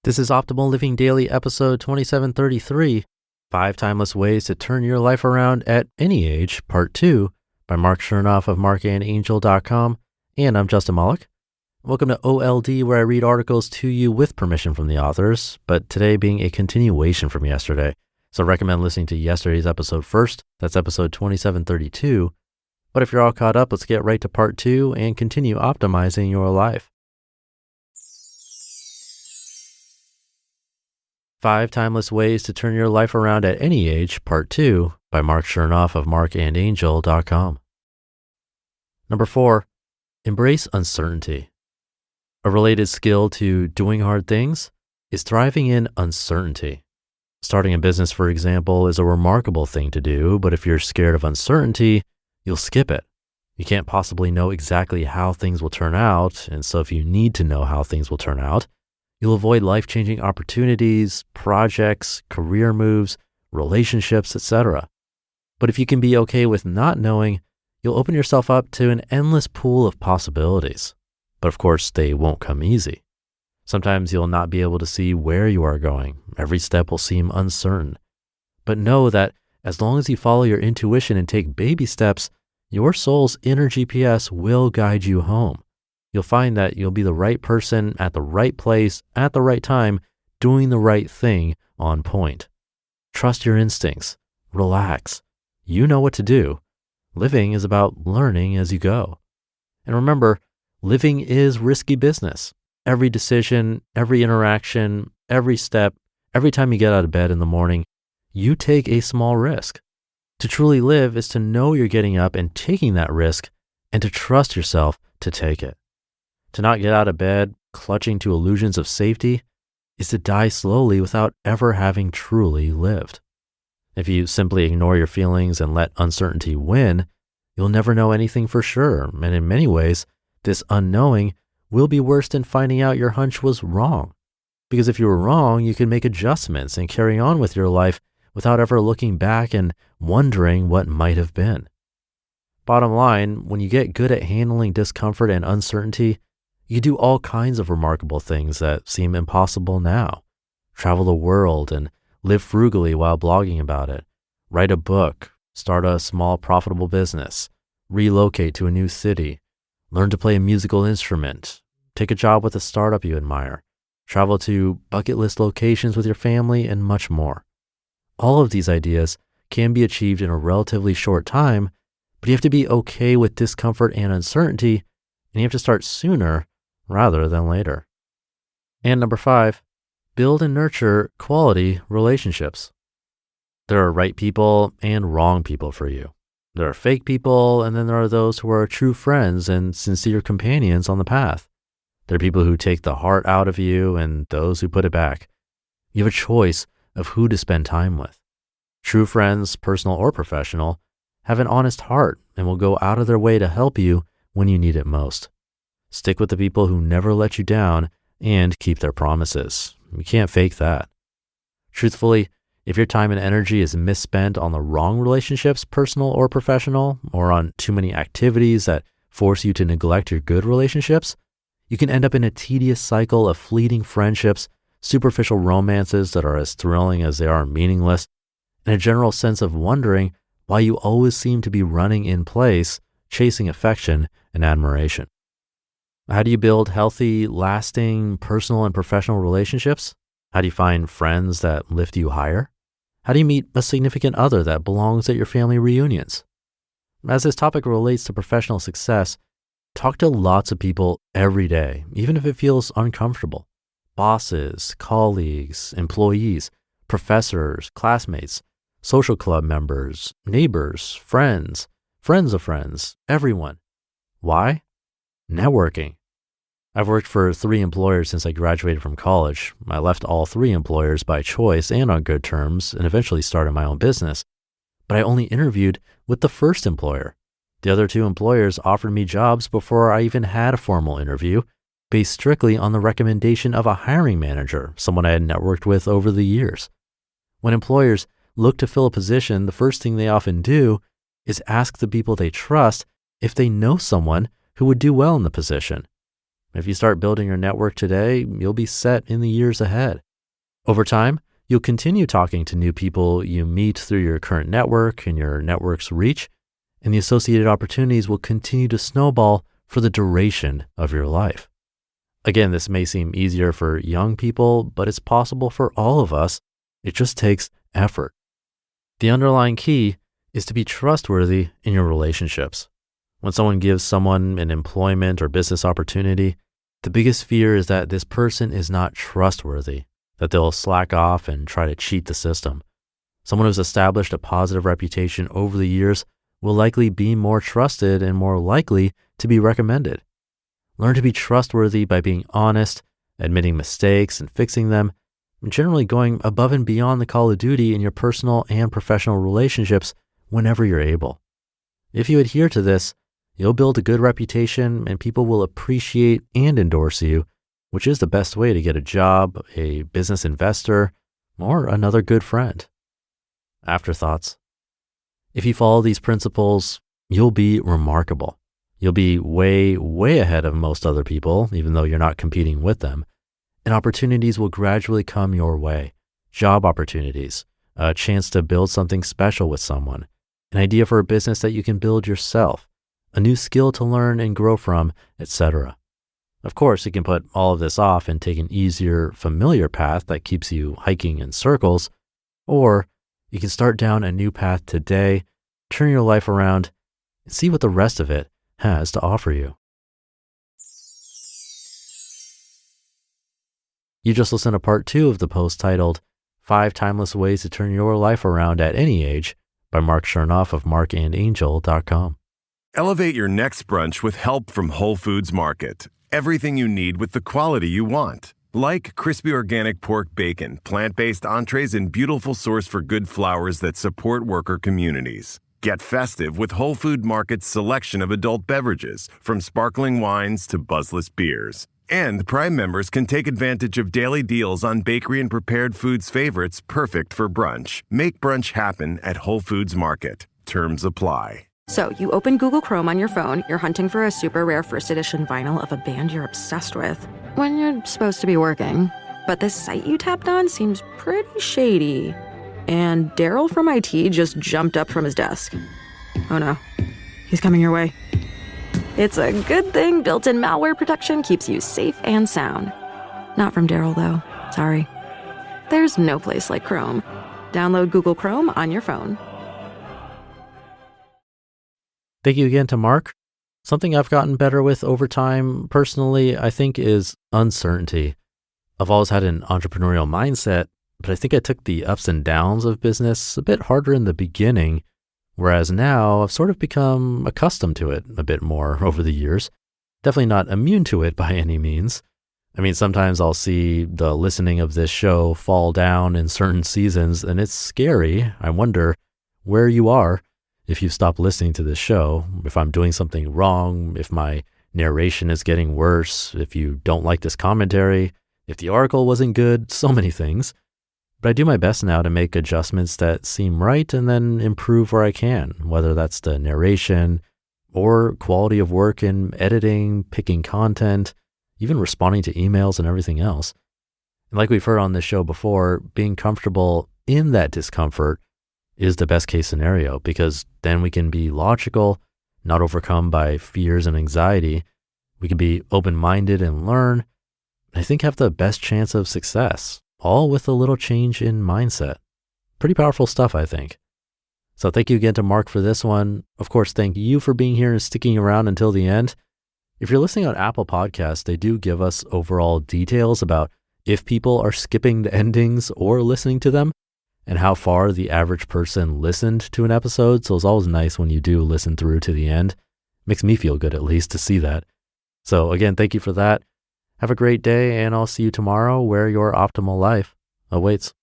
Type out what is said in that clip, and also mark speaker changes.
Speaker 1: This is Optimal Living Daily episode 2733, 5 Timeless Ways to Turn Your Life Around at Any Age, Part 2, by Marc Chernoff of marcandangel.com. And I'm Justin Malik. Welcome to OLD, where I read articles to you with permission from the authors, but today being a continuation from yesterday. So I recommend listening to yesterday's episode first. That's episode 2732. But if you're all caught up, let's get right to Part 2 and continue optimizing your life. 5 Timeless Ways to Turn Your Life Around at Any Age, Part 2, by Marc Chernoff of marcandangel.com. Number 4, embrace uncertainty. A related skill to doing hard things is thriving in uncertainty. Starting a business, for example, is a remarkable thing to do, but if you're scared of uncertainty, you'll skip it. You can't possibly know exactly how things will turn out, and so if you need to know how things will turn out, you'll avoid life-changing opportunities, projects, career moves, relationships, etc. But if you can be okay with not knowing, you'll open yourself up to an endless pool of possibilities. But of course, they won't come easy. Sometimes you'll not be able to see where you are going. Every step will seem uncertain. But know that as long as you follow your intuition and take baby steps, your soul's inner GPS will guide you home. You'll find that you'll be the right person at the right place at the right time, doing the right thing on point. Trust your instincts. Relax. You know what to do. Living is about learning as you go. And remember, living is risky business. Every decision, every interaction, every step, every time you get out of bed in the morning, you take a small risk. To truly live is to know you're getting up and taking that risk and to trust yourself to take it. To not get out of bed, clutching to illusions of safety, is to die slowly without ever having truly lived. If you simply ignore your feelings and let uncertainty win, you'll never know anything for sure. And in many ways, this unknowing will be worse than finding out your hunch was wrong. Because if you were wrong, you can make adjustments and carry on with your life without ever looking back and wondering what might have been. Bottom line, when you get good at handling discomfort and uncertainty, you do all kinds of remarkable things that seem impossible now. Travel the world and live frugally while blogging about it. Write a book, start a small profitable business, relocate to a new city, learn to play a musical instrument, take a job with a startup you admire, travel to bucket list locations with your family, and much more. All of these ideas can be achieved in a relatively short time, but you have to be okay with discomfort and uncertainty, and you have to start sooner rather than later. And number 5, build and nurture quality relationships. There are right people and wrong people for you. There are fake people, and then there are those who are true friends and sincere companions on the path. There are people who take the heart out of you and those who put it back. You have a choice of who to spend time with. True friends, personal or professional, have an honest heart and will go out of their way to help you when you need it most. Stick with the people who never let you down and keep their promises. You can't fake that. Truthfully, if your time and energy is misspent on the wrong relationships, personal or professional, or on too many activities that force you to neglect your good relationships, you can end up in a tedious cycle of fleeting friendships, superficial romances that are as thrilling as they are meaningless, and a general sense of wondering why you always seem to be running in place, chasing affection and admiration. How do you build healthy, lasting, personal and professional relationships? How do you find friends that lift you higher? How do you meet a significant other that belongs at your family reunions? As this topic relates to professional success, talk to lots of people every day, even if it feels uncomfortable. Bosses, colleagues, employees, professors, classmates, social club members, neighbors, friends of friends, everyone. Why? Networking. I've worked for 3 employers since I graduated from college. I left all 3 employers by choice and on good terms and eventually started my own business. But I only interviewed with the first employer. The other 2 employers offered me jobs before I even had a formal interview, based strictly on the recommendation of a hiring manager, someone I had networked with over the years. When employers look to fill a position, the first thing they often do is ask the people they trust if they know someone who would do well in the position. If you start building your network today, you'll be set in the years ahead. Over time, you'll continue talking to new people you meet through your current network and your network's reach, and the associated opportunities will continue to snowball for the duration of your life. Again, this may seem easier for young people, but it's possible for all of us. It just takes effort. The underlying key is to be trustworthy in your relationships. When someone gives someone an employment or business opportunity, the biggest fear is that this person is not trustworthy, that they'll slack off and try to cheat the system. Someone who's established a positive reputation over the years will likely be more trusted and more likely to be recommended. Learn to be trustworthy by being honest, admitting mistakes and fixing them, and generally going above and beyond the call of duty in your personal and professional relationships whenever you're able. If you adhere to this, you'll build a good reputation and people will appreciate and endorse you, which is the best way to get a job, a business investor, or another good friend. Afterthoughts. If you follow these principles, you'll be remarkable. You'll be way, way ahead of most other people, even though you're not competing with them. And opportunities will gradually come your way. Job opportunities, a chance to build something special with someone, an idea for a business that you can build yourself, a new skill to learn and grow from, etc. Of course, you can put all of this off and take an easier, familiar path that keeps you hiking in circles, or you can start down a new path today, turn your life around, and see what the rest of it has to offer you. You just listened to part 2 of the post titled 5 Timeless Ways to Turn Your Life Around at Any Age by Marc Chernoff of marcandangel.com.
Speaker 2: Elevate your next brunch with help from Whole Foods Market. Everything you need with the quality you want. Like crispy organic pork bacon, plant-based entrees, and beautiful source for good flours that support worker communities. Get festive with Whole Food Market's selection of adult beverages, from sparkling wines to buzzless beers. And Prime members can take advantage of daily deals on bakery and prepared foods favorites perfect for brunch. Make brunch happen at Whole Foods Market. Terms apply.
Speaker 3: So you open Google Chrome on your phone, you're hunting for a super rare first edition vinyl of a band you're obsessed with, when you're supposed to be working. But this site you tapped on seems pretty shady. And Daryl from IT just jumped up from his desk. Oh no, he's coming your way. It's a good thing built-in malware protection keeps you safe and sound. Not from Daryl though, sorry. There's no place like Chrome. Download Google Chrome on your phone.
Speaker 1: Thank you again to Marc. Something I've gotten better with over time, personally, I think is uncertainty. I've always had an entrepreneurial mindset, but I think I took the ups and downs of business a bit harder in the beginning, whereas now I've sort of become accustomed to it a bit more over the years. Definitely not immune to it by any means. I mean, sometimes I'll see the listening of this show fall down in certain seasons, and it's scary. I wonder where you are if you stop listening to this show, if I'm doing something wrong, if my narration is getting worse, if you don't like this commentary, if the article wasn't good, so many things. But I do my best now to make adjustments that seem right and then improve where I can, whether that's the narration or quality of work in editing, picking content, even responding to emails and everything else. And like we've heard on this show before, being comfortable in that discomfort is the best case scenario, because then we can be logical, not overcome by fears and anxiety. We can be open-minded and learn, and I think have the best chance of success, all with a little change in mindset. Pretty powerful stuff, I think. So thank you again to Marc for this one. Of course, thank you for being here and sticking around until the end. If you're listening on Apple Podcasts, they do give us overall details about if people are skipping the endings or listening to them, and how far the average person listened to an episode. So it's always nice when you do listen through to the end. Makes me feel good, at least, to see that. So again, thank you for that. Have a great day, and I'll see you tomorrow where your optimal life awaits.